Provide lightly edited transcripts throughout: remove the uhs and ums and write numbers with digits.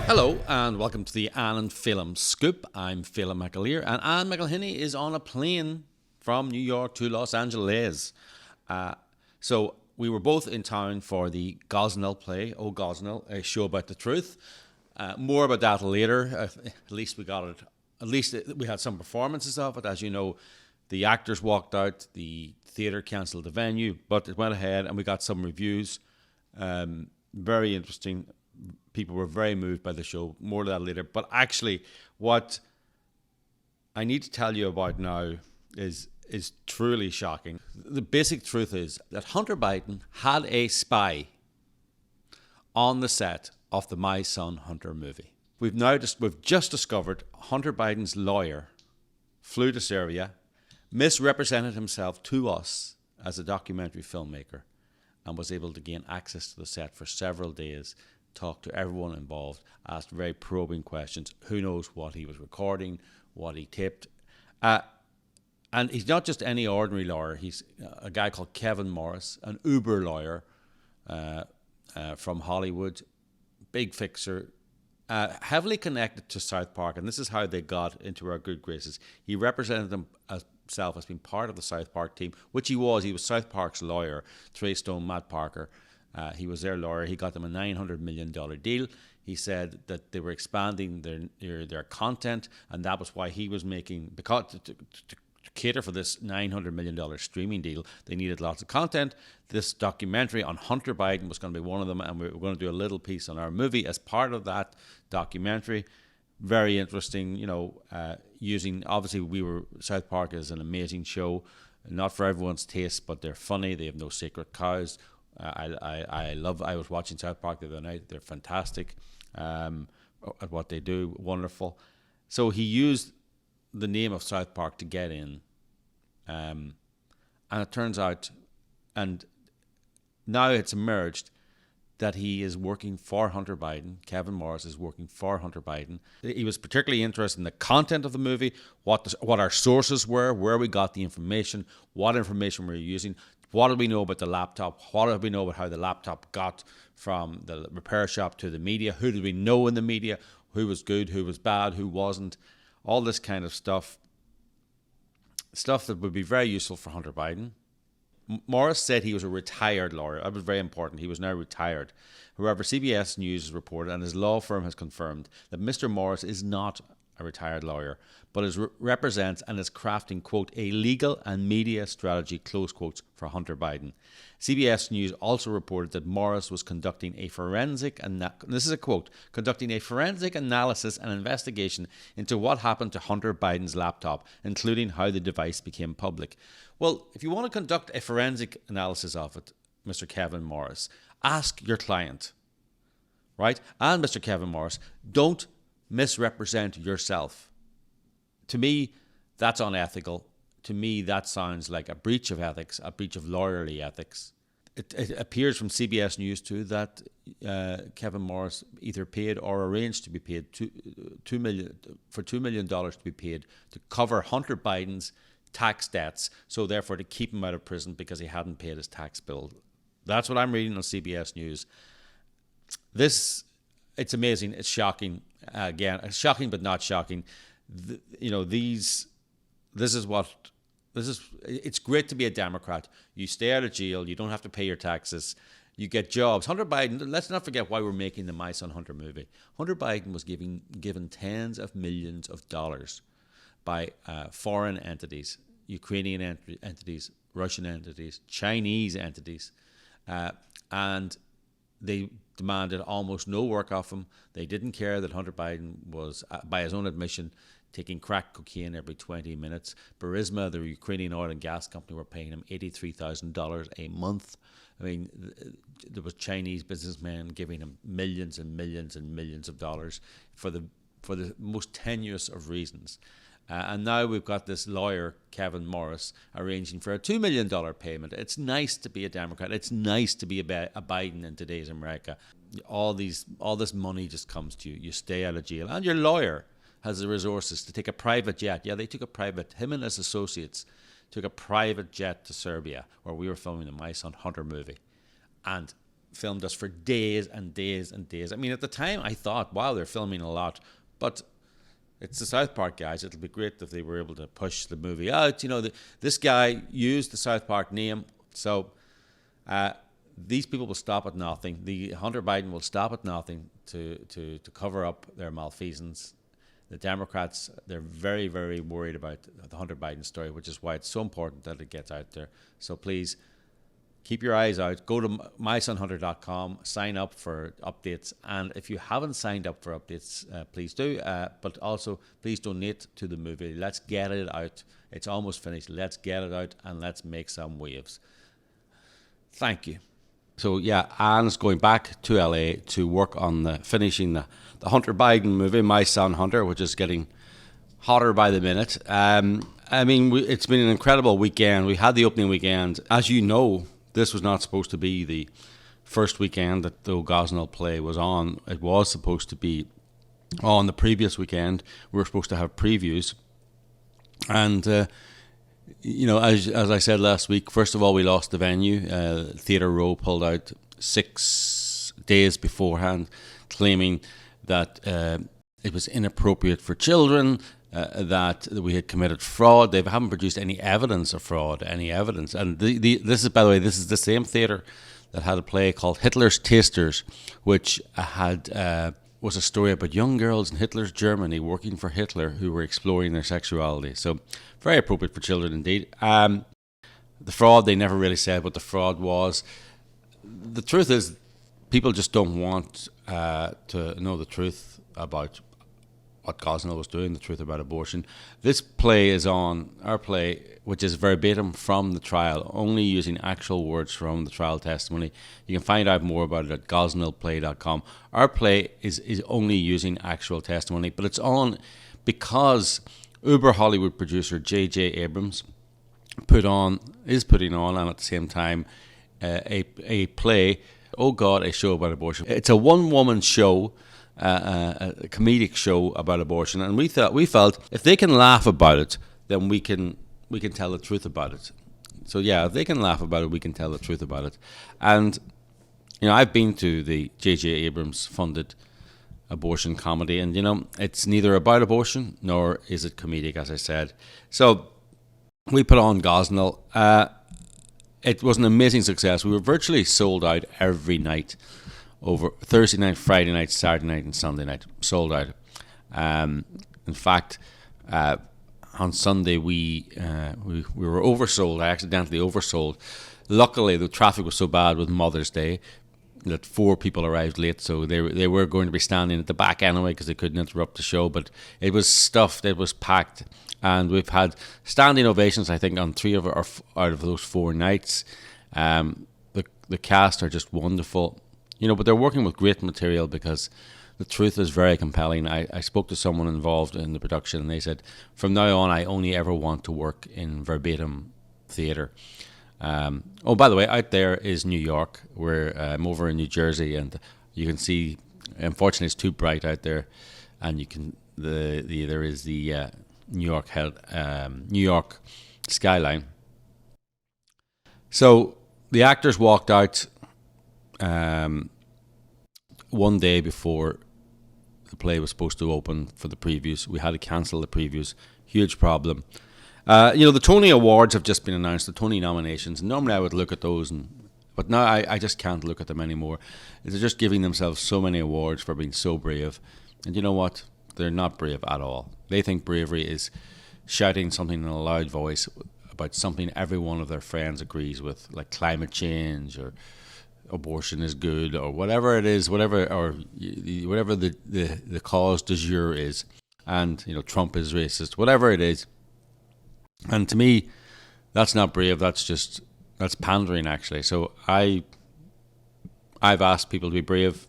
Hello and welcome to the Anne and Phelim Scoop. I'm Phelim McAleer and Anne McElhinney is on a plane from New York to Los Angeles. So we were both in town for the Gosnell play, Oh Gosnell, a show about the truth. More about that later. At least we got it. At least we had some performances of it. As you know, the actors walked out, the theatre cancelled the venue, but it went ahead and we got some reviews. Very interesting. People were very moved by the show. More of that later. But actually, what I need to tell you about now is truly shocking. The basic truth is that Hunter Biden had a spy on the set of the My Son Hunter movie. We've just discovered Hunter Biden's lawyer flew to Syria, misrepresented himself to us as a documentary filmmaker, and was able to gain access to the set for several days, talk to everyone involved, asked very probing questions. Who knows what he was recording, what he taped. And he's not just any ordinary lawyer. He's a guy called Kevin Morris, an Uber lawyer from Hollywood, big fixer, heavily connected to South Park. And this is how they got into our good graces. He represented himself as being part of the South Park team, which he was. He was South Park's lawyer, Trey Stone, Matt Parker. He was their lawyer. He got them a $900 million deal. He said that they were expanding their content, and that was why he was making, because to cater for this $900 million streaming deal, they needed lots of content. This documentary on Hunter Biden was going to be one of them, and we were going to do a little piece on our movie as part of that documentary. Very interesting, using, obviously South Park is an amazing show, not for everyone's taste, but they're funny. They have no sacred cows. I was watching South Park the other night. They're fantastic at what they do. Wonderful. So he used the name of South Park to get in. And it turns out, and now it's emerged, that he is working for Hunter Biden. Kevin Morris is working for Hunter Biden. He was particularly interested in the content of the movie, what our sources were, where we got the information, what information we were using. What did we know about the laptop? What did we know about how the laptop got from the repair shop to the media? Who did we know in the media? Who was good? Who was bad? Who wasn't? All this kind of stuff. Stuff that would be very useful for Hunter Biden. Morris said he was a retired lawyer. That was very important. He was now retired. However, CBS News has reported, and his law firm has confirmed, that Mr. Morris is not a retired lawyer, but represents and is crafting, quote, a legal and media strategy, close quotes, for Hunter Biden. CBS News also reported that Morris was conducting a forensic, this is a quote, conducting a forensic analysis and investigation into what happened to Hunter Biden's laptop, including how the device became public. Well, if you want to conduct a forensic analysis of it, Mr. Kevin Morris, ask your client, right? And Mr. Kevin Morris, don't misrepresent yourself. To me, that's unethical. To me, that sounds like a breach of ethics, a breach of lawyerly ethics. It appears from CBS News too that Kevin Morris either paid or arranged to be paid $2 million to be paid to cover Hunter Biden's tax debts, so therefore to keep him out of prison because he hadn't paid his tax bill. That's what I'm reading on CBS News. It's amazing. It's shocking. Again, it's shocking but not shocking. It's great to be a Democrat. You stay out of jail. You don't have to pay your taxes. You get jobs. Hunter Biden, let's not forget why we're making the My Son Hunter movie. Hunter Biden was given tens of millions of dollars by foreign entities, Ukrainian entities, Russian entities, Chinese entities, and they demanded almost no work off him. They didn't care that Hunter Biden was, by his own admission, taking crack cocaine every 20 minutes. Burisma, the Ukrainian oil and gas company, were paying him $83,000 a month. I mean, there was Chinese businessmen giving him millions and millions and millions of dollars for the most tenuous of reasons. And now we've got this lawyer, Kevin Morris, arranging for a $2 million payment. It's nice to be a Democrat. It's nice to be a Biden in today's America. All this money just comes to you. You stay out of jail. And your lawyer has the resources to take a private jet. Yeah, they took him and his associates took a private jet to Serbia, where we were filming the My Son Hunter movie. And filmed us for days and days and days. I mean, at the time, I thought, wow, they're filming a lot. But it's the South Park guys. It'll be great if they were able to push the movie out. This guy used the South Park name. So these people will stop at nothing. The Hunter Biden will stop at nothing to cover up their malfeasance. The Democrats, they're very, very worried about the Hunter Biden story, which is why it's so important that it gets out there. So please, keep your eyes out. Go to mysonhunter.com, sign up for updates. And if you haven't signed up for updates, please do. But also, please donate to the movie. Let's get it out. It's almost finished. Let's get it out and let's make some waves. Thank you. So yeah, Anne's going back to LA to work on finishing the Hunter Biden movie, My Son Hunter, which is getting hotter by the minute. It's been an incredible weekend. We had the opening weekend. As you know, this was not supposed to be the first weekend that the Gosnell play was on. It was supposed to be on the previous weekend. We were supposed to have previews. And, as I said last week, first of all, we lost the venue. Theatre Row pulled out 6 days beforehand, claiming that it was inappropriate for children, that we had committed fraud. They haven't produced any evidence of fraud, And this is, by the way, this is the same theatre that had a play called Hitler's Tasters, which was a story about young girls in Hitler's Germany working for Hitler who were exploring their sexuality. So very appropriate for children indeed. The fraud, they never really said what the fraud was. The truth is, people just don't want to know the truth about what Gosnell was doing, the truth about abortion. This play is on, our play, which is verbatim from the trial, only using actual words from the trial testimony. You can find out more about it at gosnellplay.com. Our play is only using actual testimony, but it's on because Uber Hollywood producer J.J. Abrams is putting on, and at the same time, a play, Oh God, a Show About Abortion. It's a one-woman show, a comedic show about abortion, and we felt if they can laugh about it, then we can tell the truth about it. So yeah, if they can laugh about it, we can tell the truth about it. And I've been to the J.J. Abrams funded abortion comedy, and it's neither about abortion nor is it comedic, as I said. So we put on Gosnell. It was an amazing success. We were virtually sold out every night. Over Thursday night, Friday night, Saturday night, and Sunday night, sold out. In fact, on Sunday we were oversold. I accidentally oversold. Luckily, the traffic was so bad with Mother's Day that 4 people arrived late, so they were going to be standing at the back anyway because they couldn't interrupt the show. But it was stuffed. It was packed, and we've had standing ovations, I think, on 3 out of those 4 nights. The cast are just wonderful. But they're working with great material because the truth is very compelling. I spoke to someone involved in the production, and they said, from now on, I only ever want to work in verbatim theatre. By the way, out there is New York. I'm over in New Jersey, and you can see, unfortunately, it's too bright out there, and you can there is the New York skyline. So the actors walked out one day before the play was supposed to open for the previews. We had to cancel the previews. Huge problem. The Tony Awards have just been announced, the Tony nominations. Normally I would look at those, but now I just can't look at them anymore. They're just giving themselves so many awards for being so brave. And you know what? They're not brave at all. They think bravery is shouting something in a loud voice about something every one of their friends agrees with, like climate change or abortion is good, or whatever it is, whatever the cause du jour is, and Trump is racist, whatever it is. And to me, that's not brave. That's pandering, actually. So I've asked people to be brave.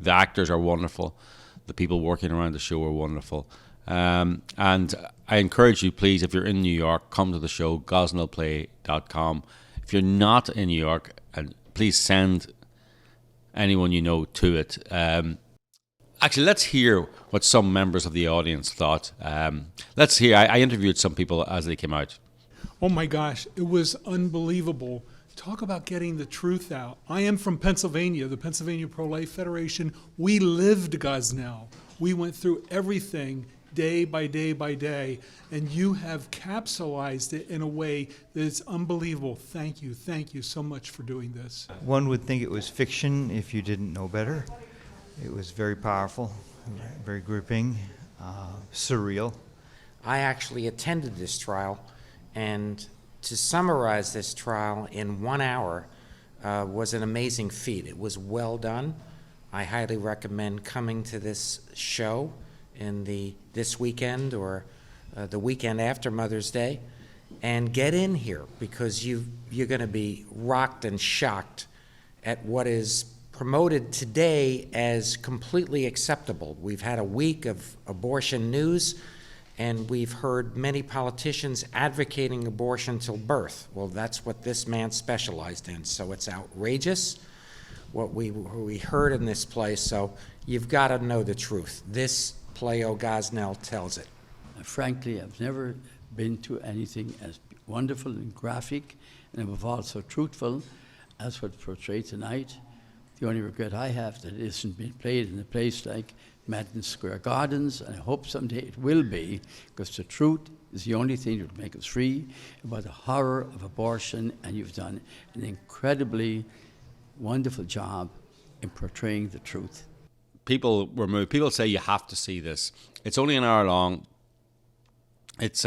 The actors are wonderful. The people working around the show are wonderful. And I encourage you, please, if you're in New York, come to the show, gosnellplay.com. If you're not in New York, and please send anyone you know to it. Actually, let's hear what some members of the audience thought. I interviewed some people as they came out. Oh my gosh, it was unbelievable Talk about getting the truth out. I am from Pennsylvania, the Pennsylvania Pro-Life Federation. We lived Gosnell. We went through everything day by day by day, and you have capsulized it in a way that is unbelievable. Thank you so much for doing this. One would think it was fiction if you didn't know better. It was very powerful, very gripping, surreal. I actually attended this trial, and to summarize this trial in 1 hour was an amazing feat. It was well done. I highly recommend coming to this show in this weekend or the weekend after Mother's Day, and get in here, because you're going to be rocked and shocked at what is promoted today as completely acceptable. We've had a week of abortion news, and we've heard many politicians advocating abortion till birth. Well, that's what this man specialized in, so it's outrageous what we heard in this place, so you've got to know the truth. This play, Gosnell, tells it. Frankly, I've never been to anything as wonderful and graphic, and above all so truthful as what's portrayed tonight. The only regret I have that it isn't being played in a place like Madison Square Gardens, and I hope someday it will be, because the truth is the only thing that will make us free about the horror of abortion, and you've done an incredibly wonderful job in portraying the truth. People were moved. People say you have to see this. It's only an hour long. It's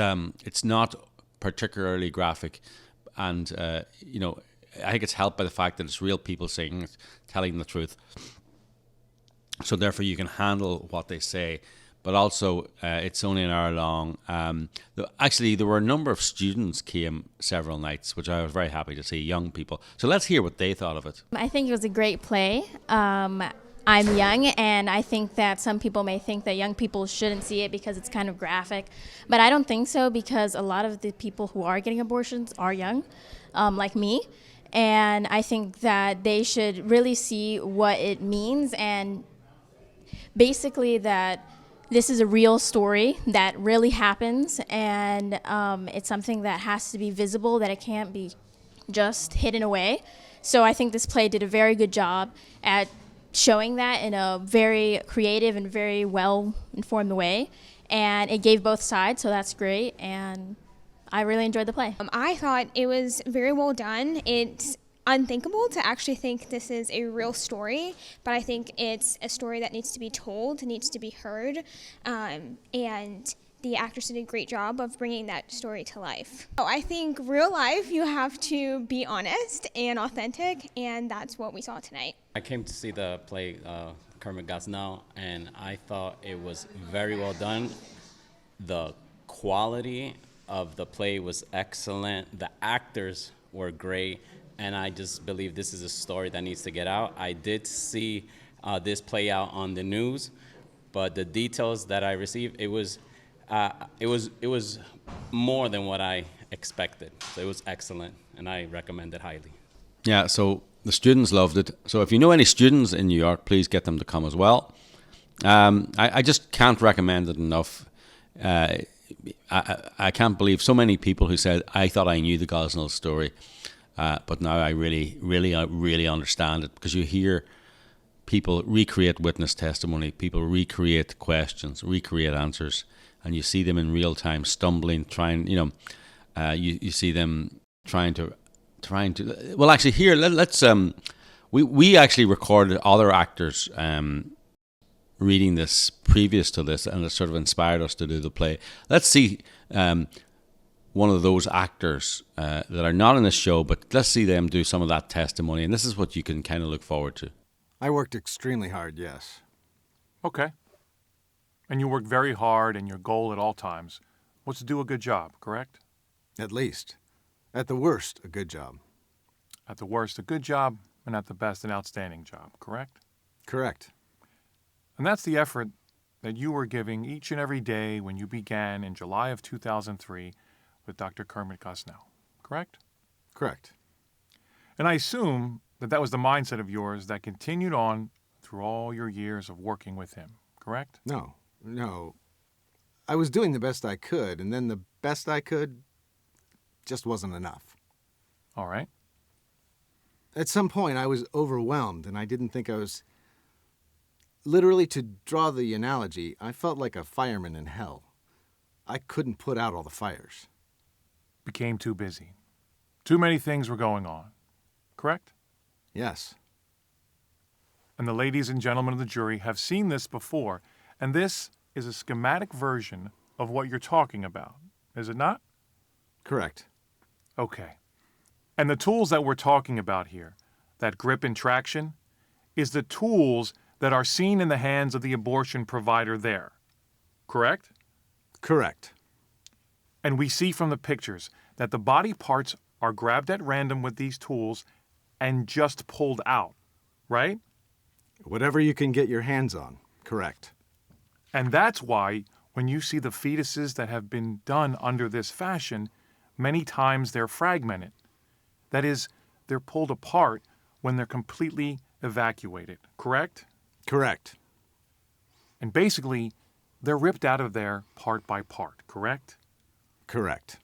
not particularly graphic, and you know, I think it's helped by the fact that it's real people saying it, telling the truth. So therefore, you can handle what they say. But also, it's only an hour long. Actually, there were a number of students came several nights, which I was very happy to see, young people. So let's hear what they thought of it. I think it was a great play. I'm young, and I think that some people may think that young people shouldn't see it because it's kind of graphic. But I don't think so, because a lot of the people who are getting abortions are young, like me. And I think that they should really see what it means, and basically that this is a real story that really happens, and it's something that has to be visible, that it can't be just hidden away. So I think this play did a very good job at showing that in a very creative and very well-informed way, and it gave both sides, so that's great, and I really enjoyed the play. I thought it was very well done. It's unthinkable to actually think this is a real story, but I think it's a story that needs to be told, needs to be heard, and the actors did a great job of bringing that story to life. I think real life, you have to be honest and authentic, and that's what we saw tonight. I came to see the play Kermit Gosnell, and I thought it was very well done. The quality of the play was excellent. The actors were great, and I just believe this is a story that needs to get out. I did see this play out on the news, but the details that I received, it was more than what I expected. So it was excellent, and I recommend it highly. Yeah, so the students loved it. So if you know any students in New York, please get them to come as well. I just can't recommend it enough. I can't believe so many people who said, I thought I knew the Gosnell story, but now I really understand it, because you hear people recreate witness testimony, people recreate questions, recreate answers, and you see them in real time stumbling, trying, you see them trying to, well, actually here, let's, we actually recorded other actors reading this previous to this, and it sort of inspired us to do the play. Let's see one of those actors that are not in this show, but let's see them do some of that testimony, and this is what you can kind of look forward to. I worked extremely hard, yes. Okay. And you work very hard, and your goal at all times was to do a good job, correct? At least. At the worst, a good job. At the worst, a good job, and at the best, an outstanding job, correct? Correct. And that's the effort that you were giving each and every day when you began in July of 2003 with Dr. Kermit Gosnell, correct? Correct. And I assume that that was the mindset of yours that continued on through all your years of working with him, correct? No. I was doing the best I could, and then the best I could just wasn't enough. All right. At some point, I was overwhelmed, and I didn't think I was... Literally, to draw the analogy, I felt like a fireman in hell. I couldn't put out all the fires. Became too busy. Too many things were going on. Correct? Yes. And the ladies and gentlemen of the jury have seen this before, and this is a schematic version of what you're talking about, is it not? Correct. Okay. And the tools that we're talking about here, that grip and traction, is the tools that are seen in the hands of the abortion provider there. Correct? Correct. And we see from the pictures that the body parts are grabbed at random with these tools and just pulled out, right? Whatever you can get your hands on. Correct. And that's why when you see the fetuses that have been done under this fashion, many times they're fragmented. That is, they're pulled apart when they're completely evacuated, correct? Correct. And basically, they're ripped out of there part by part, correct? Correct.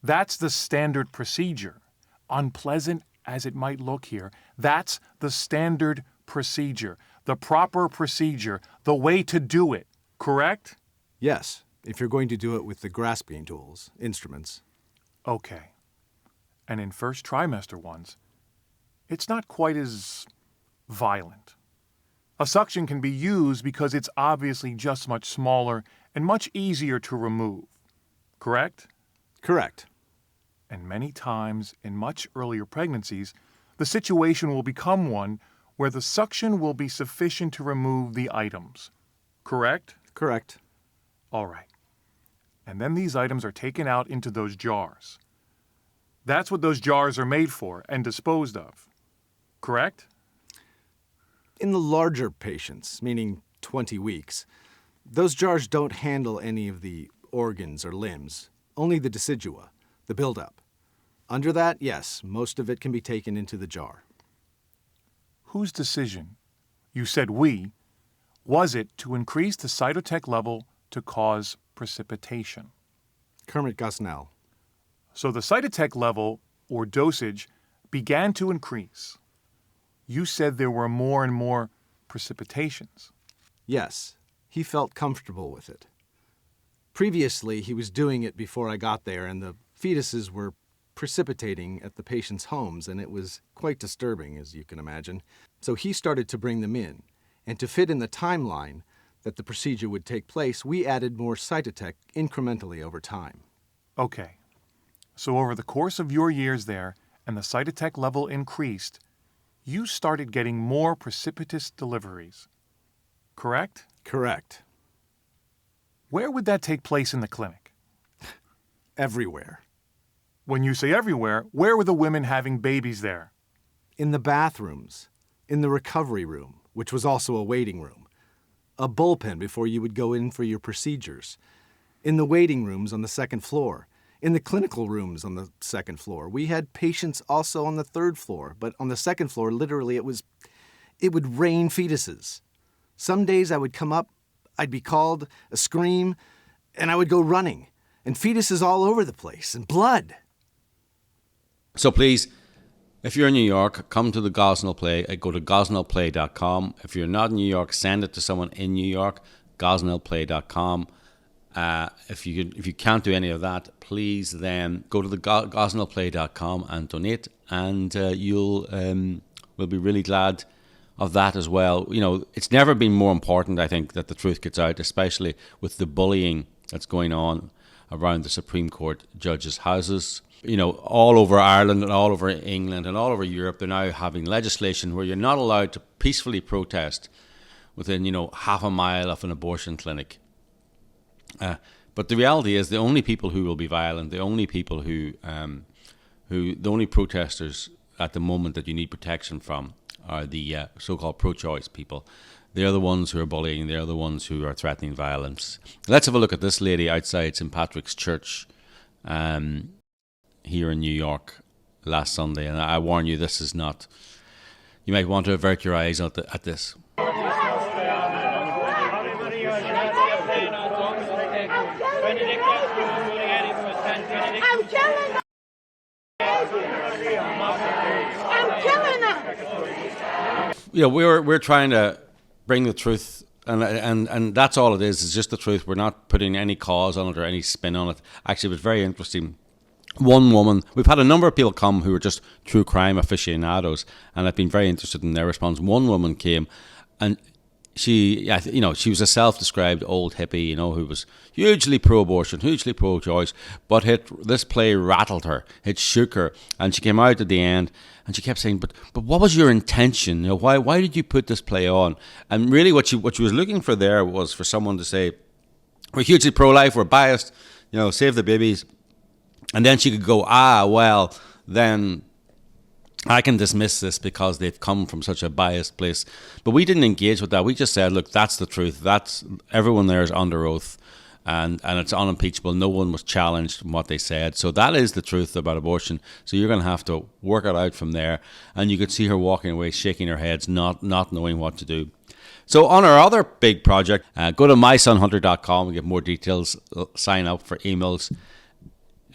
That's the standard procedure. Unpleasant as it might look here, that's the standard procedure, the proper procedure, the way to do it, correct? Yes, if you're going to do it with the grasping tools, instruments. Okay. And in first trimester ones, it's not quite as violent. A suction can be used because it's obviously just much smaller and much easier to remove, correct? Correct. And many times in much earlier pregnancies, the situation will become one where the suction will be sufficient to remove the items, correct? Correct. All right. And then these items are taken out into those jars. That's what those jars are made for and disposed of, correct? In the larger patients, meaning 20 weeks, those jars don't handle any of the organs or limbs, only the decidua, the buildup. Under that, yes, most of it can be taken into the jar. Whose decision, you said we, was it to increase the cytotech level to cause precipitation? Gosnell. So the cytotech level, or dosage, began to increase. You said there were more and more precipitations. Yes, he felt comfortable with it. Previously, he was doing it before I got there, and the fetuses were precipitating at the patients' homes, and it was quite disturbing, as you can imagine. So he started to bring them in, and to fit in the timeline that the procedure would take place, we added more cytotech incrementally over time. Okay. So over the course of your years there, and the cytotech level increased, you started getting more precipitous deliveries, correct? Correct. Where would that take place in the clinic? Everywhere. When you say everywhere, where were the women having babies there? In the bathrooms, in the recovery room, which was also a waiting room, a bullpen before you would go in for your procedures, in the waiting rooms on the second floor, in the clinical rooms on the second floor. We had patients also on the third floor, but on the second floor, literally, it would rain fetuses. Some days I would come up, I'd be called, a scream, and I would go running, and fetuses all over the place, and blood. So please, if you're in New York, come to the Gosnell Play. Go to gosnellplay.com. If you're not in New York, send it to someone in New York, gosnellplay.com. If you can't do any of that, please then go to the gosnellplay.com and donate, and we'll be really glad of that as well. You know, it's never been more important, I think, that the truth gets out, especially with the bullying that's going on around the Supreme Court judges' houses. You know, all over Ireland and all over England and all over Europe, they're now having legislation where you're not allowed to peacefully protest within, half a mile of an abortion clinic. But the reality is, the only people who will be violent, the only people the only protesters at the moment that you need protection from are the so-called pro-choice people. They're the ones who are bullying. They're the ones who are threatening violence. Let's have a look at this lady outside St. Patrick's Church here in New York last Sunday. And I warn you, this is not... You might want to avert your eyes at this. I'm killing we're trying to bring the truth, and that's all it is. It's just the truth. We're not putting any cause on it or any spin on it. Actually, it was very interesting. One woman, we've had a number of people come who are just true crime aficionados, and I've been very interested in their response. One woman came, and she was a self-described old hippie, who was hugely pro-abortion, hugely pro-choice, but this play rattled her, it shook her, and she came out at the end, and she kept saying, but what was your intention? Why did you put this play on? And really what she was looking for there was for someone to say, we're hugely pro-life, we're biased, save the babies. And then she could go, well, then I can dismiss this because they've come from such a biased place. But we didn't engage with that. We just said, look, that's the truth. Everyone there is under oath, and it's unimpeachable. No one was challenged from what they said. So that is the truth about abortion. So you're going to have to work it out from there. And you could see her walking away, shaking her head, not knowing what to do. So on our other big project, go to mysonhunter.com and get more details. Sign up for emails.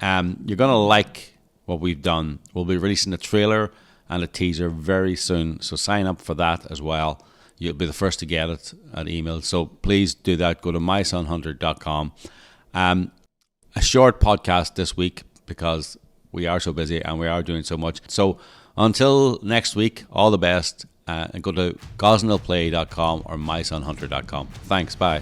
You're going to like what we've done. We'll be releasing a trailer and a teaser very soon, so sign up for that as well. You'll be the first to get it at email, so please do that. Go to mysonhunter.com. A short podcast this week because we are so busy and we are doing so much. So until next week, all the best, and go to gosnellplay.com or mysonhunter.com. Thanks, bye.